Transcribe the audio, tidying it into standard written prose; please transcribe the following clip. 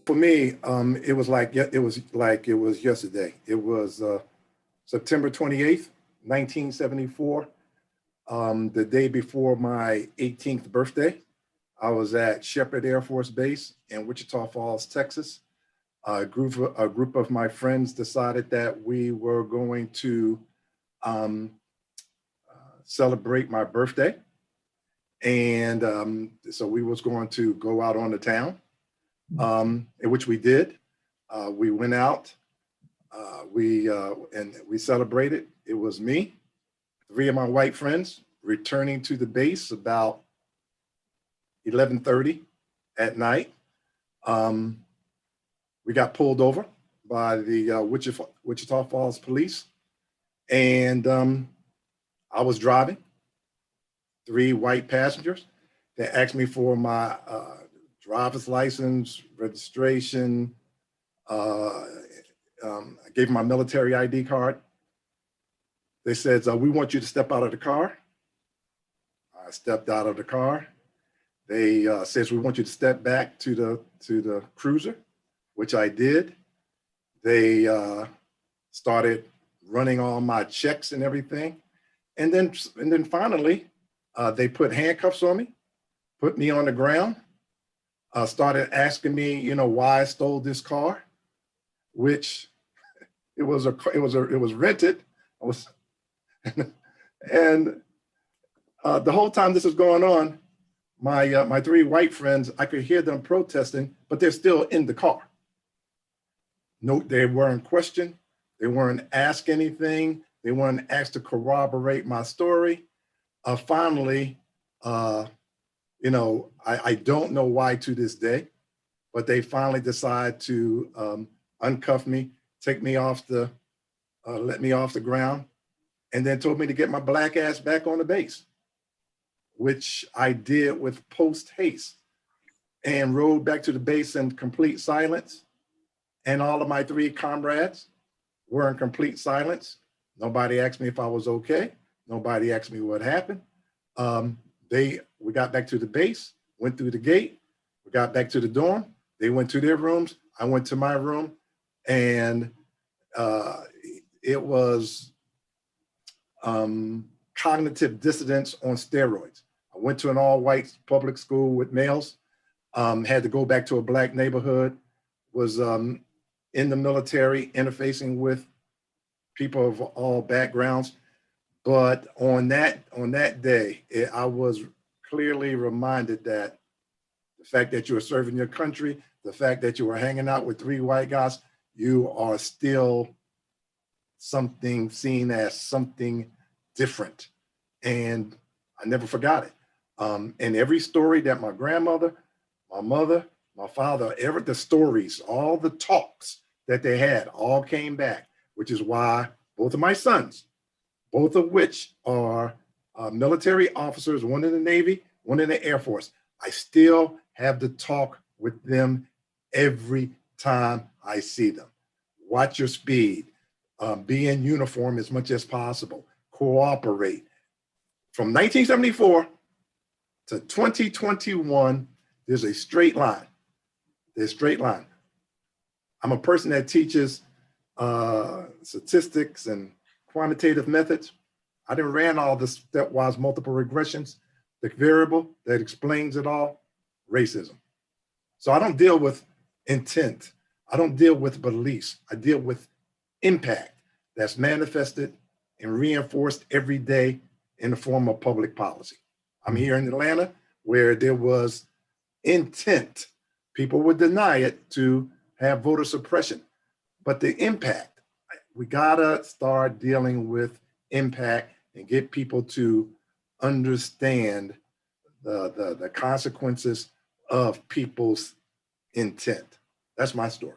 for me, it was like it was yesterday. It was September 28th, 1974, the day before my 18th birthday. I was at Shepherd Air Force Base in Wichita Falls, Texas. A group of my friends decided that we were going to um, celebrate my birthday, and so we was going to go out on the town, in which we did. We went out, and we celebrated. It was me, three of my white friends, returning to the base about 11:30 at night. We got pulled over by the Wichita Falls police, and I was driving. Three white passengers. They asked me for my driver's license, registration. I gave them my military ID card. They said, "We want you to step out of the car." I stepped out of the car. They says, "We want you to step back to the cruiser," which I did. They started running all my checks and everything, and then finally, they put handcuffs on me, put me on the ground, started asking me, why I stole this car, which it was rented. And the whole time this was going on, my three white friends, I could hear them protesting, but they're still in the car. No, they weren't questioned. They weren't asked anything. They weren't asked to corroborate my story. Finally, I don't know why to this day, but they finally decide to uncuff me, take me off let me off the ground, and then told me to get my black ass back on the base, which I did with post haste, and rode back to the base in complete silence. And all of my three comrades were in complete silence. Nobody asked me if I was okay. Nobody asked me what happened. We got back to the base, went through the gate, we got back to the dorm. They went to their rooms. I went to my room, and it was cognitive dissonance on steroids. I went to an all-white public school with males, had to go back to a black neighborhood, was in the military, interfacing with people of all backgrounds. But on that day, I was clearly reminded that the fact that you were serving your country, the fact that you were hanging out with three white guys, you are still seen as something different. And I never forgot it. And every story that my grandmother, my mother, my father, the stories, all the talks that they had all came back, which is why both of my sons, both of which are military officers, one in the Navy, one in the Air Force, I still have to talk with them every time I see them. Watch your speed, be in uniform as much as possible, cooperate. From 1974 to 2021, there's a straight line. There's a straight line. I'm a person that teaches statistics and quantitative methods. I done ran all the stepwise multiple regressions. The variable that explains it all, racism. So I don't deal with intent. I don't deal with beliefs. I deal with impact that's manifested and reinforced every day in the form of public policy. I'm here in Atlanta where there was intent. People would deny it to have voter suppression, but the impact, we gotta start dealing with impact and get people to understand the consequences of people's intent. That's my story.